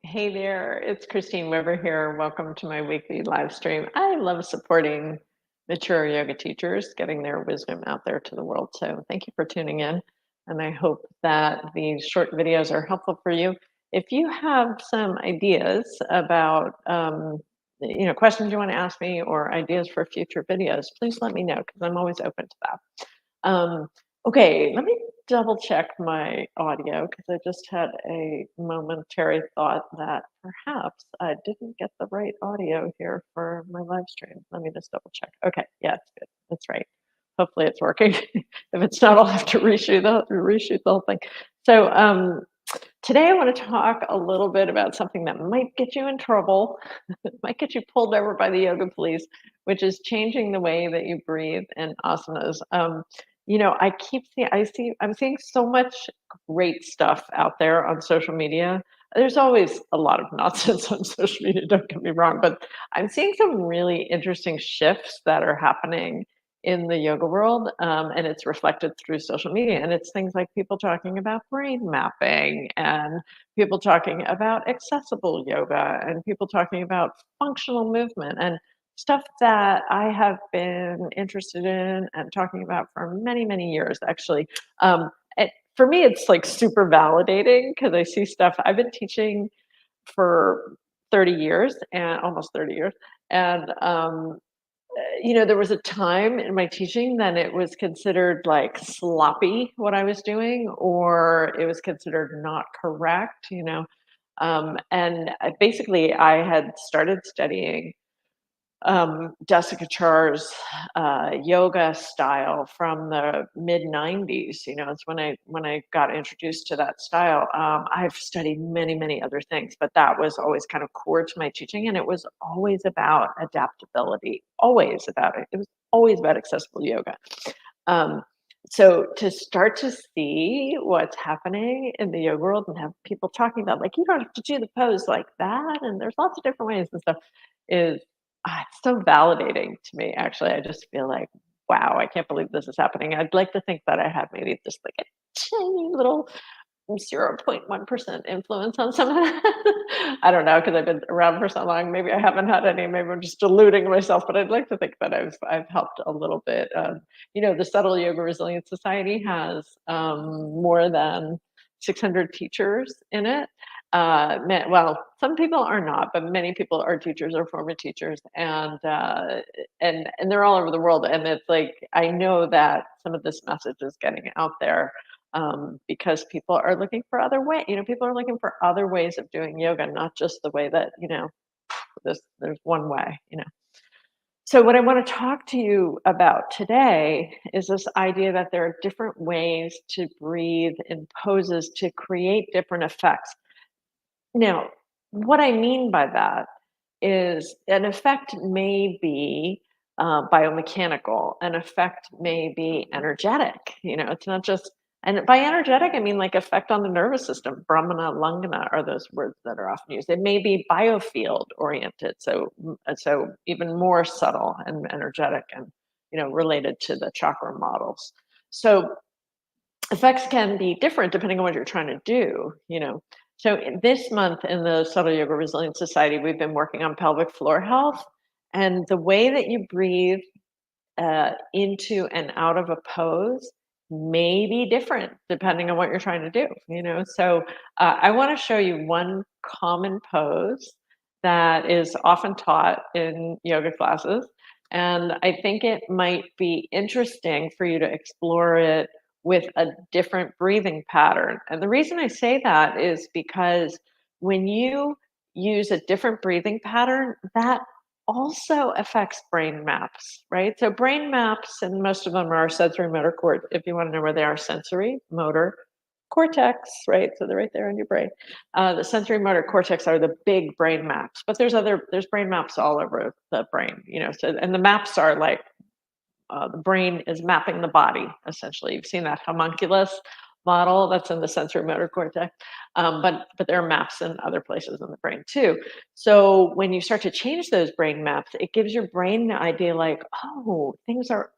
Hey there, it's Christine Weber here. Welcome to my weekly live stream. I love supporting mature yoga teachers, getting their wisdom out there to the world. So thank you for tuning in. And I hope that these short videos are helpful for you. If you have some ideas about, questions you want to ask me or ideas for future videos, please let me know because I'm always open to that. Okay, let me double check my audio because I just had a momentary thought that perhaps I didn't get the right audio here for my live stream. Let me just double check. Okay, yeah, it's good. That's right. Hopefully it's working. If it's not, I'll have to reshoot the whole thing. So today I want to talk a little bit about something that might get you in trouble, might get you pulled over by the yoga police, which is changing the way that you breathe in asanas. I'm seeing so much great stuff out there on social media. There's always a lot of nonsense on social media, don't get me wrong, but I'm seeing some really interesting shifts that are happening in the yoga world, and it's reflected through social media. And it's things like people talking about brain mapping, and people talking about accessible yoga, and people talking about functional movement, and stuff that I have been interested in and talking about for many, many years, actually. For me, it's like super validating because I see stuff I've been teaching for 30 years and almost 30 years. And there was a time in my teaching that it was considered like sloppy what I was doing, or it was considered not correct. Basically, I had started studying Jessica Char's yoga style from the mid '90s. It's when I got introduced to that style. I've studied many, many other things, but that was always kind of core to my teaching, and it was always about adaptability. Always about it. It was always about accessible yoga. Um, so to start to see what's happening in the yoga world and have people talking about like you don't have to do the pose like that, and there's lots of different ways and stuff is it's so validating to me, actually. I just feel like, wow, I can't believe this is happening. I'd like to think that I had maybe just like a tiny little 0.1% influence on some of that. I don't know because I've been around for so long. Maybe I haven't had any. Maybe I'm just deluding myself. But I'd like to think that I've helped a little bit. The Subtle Yoga Resilience Society has more than 600 teachers in it. Well, some people are not, but many people are teachers or former teachers, and they're all over the world. And it's like I know that some of this message is getting out there because people are looking for other way. People are looking for other ways of doing yoga, not just the way that there's one way. So what I want to talk to you about today is this idea that there are different ways to breathe in poses to create different effects. Now, what I mean by that is an effect may be biomechanical, an effect may be energetic. It's not just, and by energetic, I mean like effect on the nervous system. Brahmana, Langana are those words that are often used. It may be biofield oriented, so even more subtle and energetic and related to the chakra models. So effects can be different depending on what you're trying to do. So this month in the Subtle Yoga Resilience Society, we've been working on pelvic floor health, and the way that you breathe into and out of a pose may be different depending on what you're trying to do. So I want to show you one common pose that is often taught in yoga classes, and I think it might be interesting for you to explore it with a different breathing pattern. And the reason I say that is because when you use a different breathing pattern, that also affects brain maps, right? So brain maps, and most of them are sensory motor cortex. If you want to know where they are, sensory motor cortex, right? So they're right there in your brain. The sensory motor cortex are the big brain maps, but there's brain maps all over the brain. So and the maps are like the brain is mapping the body, essentially. You've seen that homunculus model that's in the sensory motor cortex, but there are maps in other places in the brain too. So when you start to change those brain maps, it gives your brain the idea like, oh,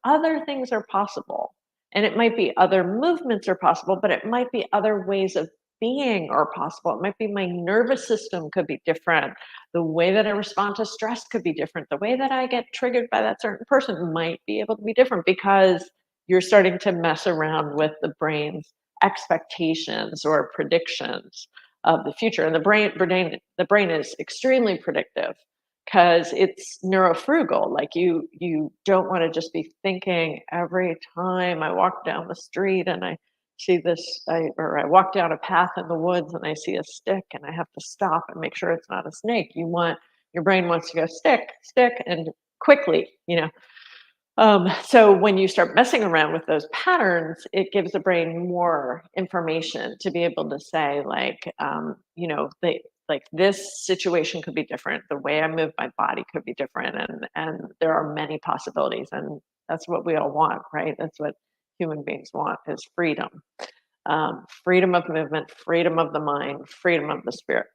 other things are possible. And it might be other movements are possible, but it might be other ways of being are possible. It might be my nervous system could be different. The way that I respond to stress could be different. The way that I get triggered by that certain person might be able to be different because you're starting to mess around with the brain's expectations or predictions of the future. And the brain is extremely predictive because it's neurofrugal. Like you don't want to just be thinking every time I walk down the street and I see this, or I walk down a path in the woods and I see a stick and I have to stop and make sure it's not a snake. Your brain wants to go stick, stick, and quickly, so when you start messing around with those patterns, it gives the brain more information to be able to say, like, like this situation could be different. The way I move my body could be different, and there are many possibilities, and that's what we all want, right? That's what human beings want is freedom, freedom of movement, freedom of the mind, freedom of the spirit.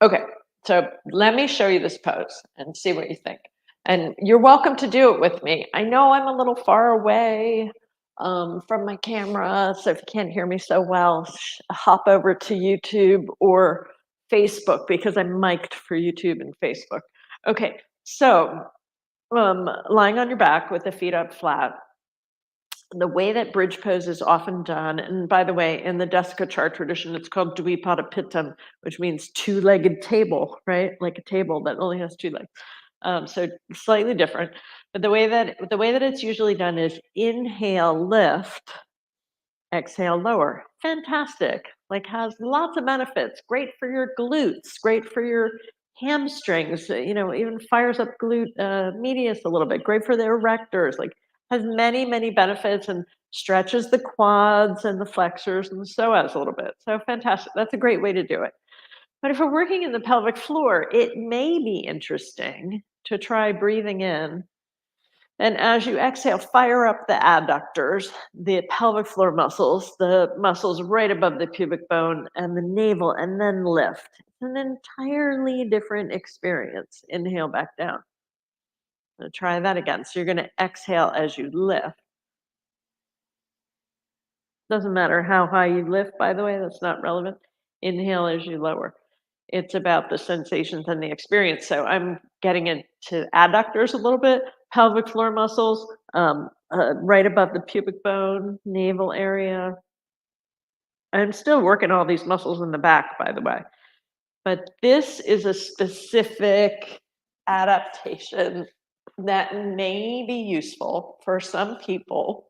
Okay, so let me show you this pose and see what you think. And you're welcome to do it with me. I know I'm a little far away from my camera, so if you can't hear me so well, hop over to YouTube or Facebook because I'm mic'd for YouTube and Facebook. Okay, so lying on your back with the feet up flat, the way that bridge pose is often done, and by the way, in the Desikachar tradition, it's called Dvipada, which means two-legged table, right? Like a table that only has two legs. So slightly different. But the way that it's usually done is inhale, lift, exhale, lower. Fantastic. Like has lots of benefits. Great for your glutes, great for your hamstrings, even fires up glute medius a little bit. Great for the erectors. Like has many, many benefits and stretches the quads and the flexors and the psoas a little bit. So fantastic. That's a great way to do it. But if we're working in the pelvic floor, it may be interesting to try breathing in, and as you exhale, fire up the adductors, the pelvic floor muscles, the muscles right above the pubic bone and the navel, and then lift. It's an entirely different experience. Inhale back down. So try that again. So you're going to exhale as you lift. Doesn't matter how high you lift, by the way, that's not relevant. Inhale as you lower. It's about the sensations and the experience. So I'm getting into adductors a little bit, pelvic floor muscles, right above the pubic bone, navel area. I'm still working all these muscles in the back, by the way. But this is a specific adaptation that may be useful for some people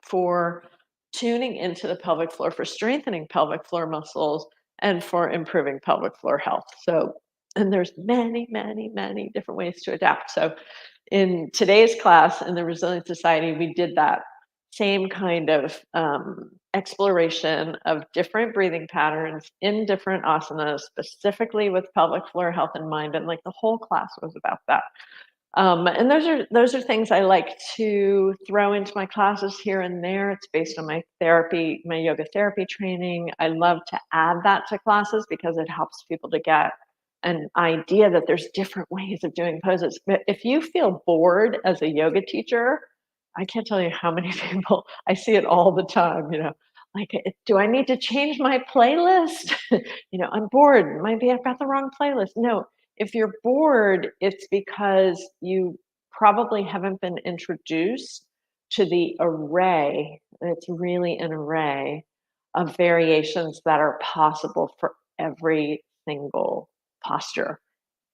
for tuning into the pelvic floor, for strengthening pelvic floor muscles, and for improving pelvic floor health. So, and there's many, many, many different ways to adapt. So, in today's class in the Resilient Society, we did that same kind of exploration of different breathing patterns in different asanas, specifically with pelvic floor health in mind. And like the whole class was about that. And those are things I like to throw into my classes here and there. It's based on my yoga therapy training. I love to add that to classes because it helps people to get an idea that there's different ways of doing poses. But if you feel bored as a yoga teacher, I can't tell you how many people I see it all the time, like, do I need to change my playlist? I'm bored. Maybe I've got the wrong playlist. No, if you're bored, it's because you probably haven't been introduced to the array. It's really an array of variations that are possible for every single posture.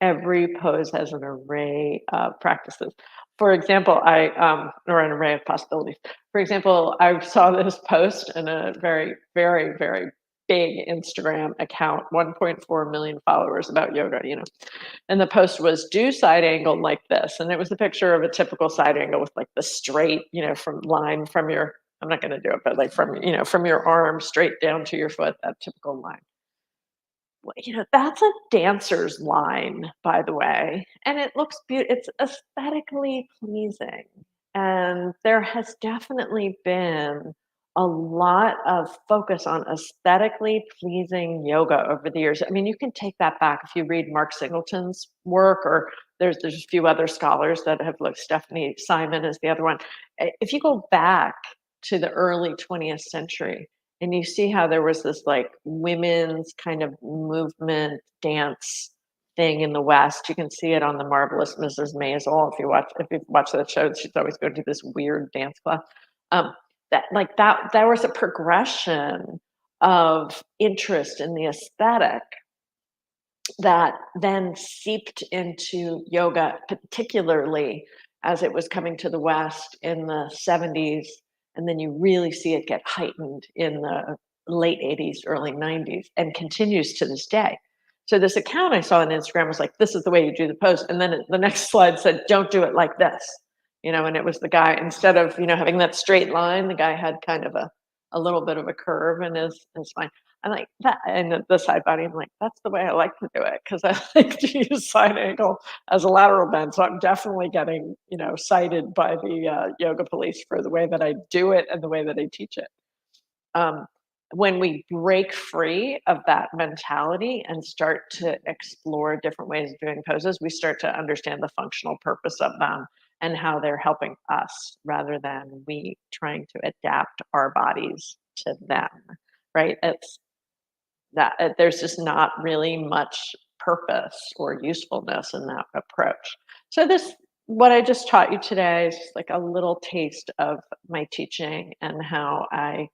Every pose has an array of practices. For example, or an array of possibilities. For example, I saw this post in a very, very, very big Instagram account, 1.4 million followers about yoga, and the post was do side angle like this. And it was a picture of a typical side angle with like the straight, from line from your, I'm not going to do it, but like from your arm straight down to your foot, that typical line. Well, that's a dancer's line, by the way, and it looks beautiful. It's aesthetically pleasing, and there has definitely been a lot of focus on aesthetically pleasing yoga over the years. I mean, you can take that back if you read Mark Singleton's work, or there's a few other scholars that have looked. Stephanie Simon is the other one. If you go back to the early 20th century, and you see how there was this like women's kind of movement dance thing in the West. You can see it on the Marvelous Mrs. Maisel. If you watch that show, she's always going to this weird dance class. Um, that like that there was a progression of interest in the aesthetic that then seeped into yoga, particularly as it was coming to the West in the 70s. And then you really see it get heightened in the late 80s, early 90s, and continues to this day. So, this account I saw on Instagram was like, this is the way you do the pose. And then the next slide said, don't do it like this. And it was the guy, instead of, having that straight line, the guy had kind of a little bit of a curve in his spine. I'm like that, and the side body. I'm like, that's the way I like to do it because I like to use side angle as a lateral bend. So I'm definitely getting, cited by the yoga police for the way that I do it and the way that I teach it. Um, when we break free of that mentality and start to explore different ways of doing poses, we start to understand the functional purpose of them and how they're helping us rather than we trying to adapt our bodies to them. Right? It's that there's just not really much purpose or usefulness in that approach. So this what I just taught you today is just like a little taste of my teaching and how I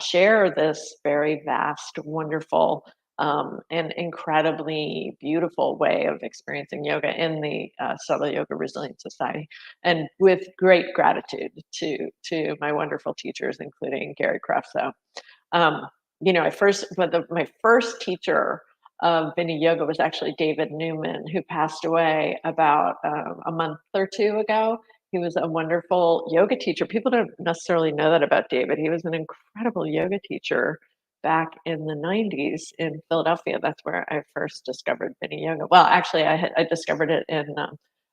share this very vast, wonderful, and incredibly beautiful way of experiencing yoga in the Subtle Yoga Resilience Society, and with great gratitude to my wonderful teachers, including Gary Crefso. Um, my first teacher of Vinny Yoga was actually David Newman, who passed away about a month or two ago. He was a wonderful yoga teacher. People don't necessarily know that about David. He was an incredible yoga teacher back in the 90s in Philadelphia. That's where I first discovered Vinny Yoga. Well, actually, I discovered it in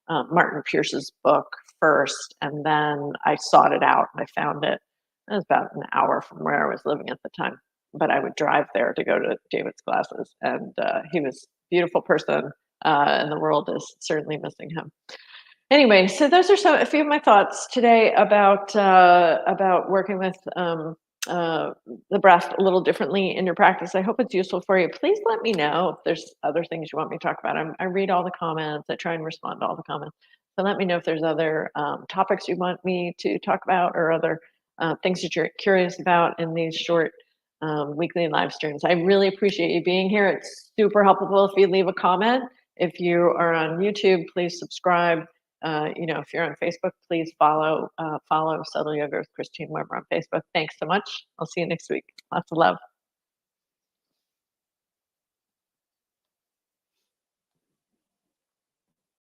Martin Pierce's book first, and then I sought it out and I found it. It was about an hour from where I was living at the time, but I would drive there to go to David's classes, and he was a beautiful person, and the world is certainly missing him. Anyway, so those are a few of my thoughts today about working with uh, the breath a little differently in your practice. I hope it's useful for you. Please let me know if there's other things you want me to talk about. I read all the comments. I try and respond to all the comments. So let me know if there's other topics you want me to talk about or other things that you're curious about in these short weekly live streams. I really appreciate you being here. It's super helpful if you leave a comment. If you are on YouTube, please subscribe. If you're on Facebook, please follow Subtle Yoga with Christine Weber on Facebook. Thanks so much. I'll see you next week. Lots of love.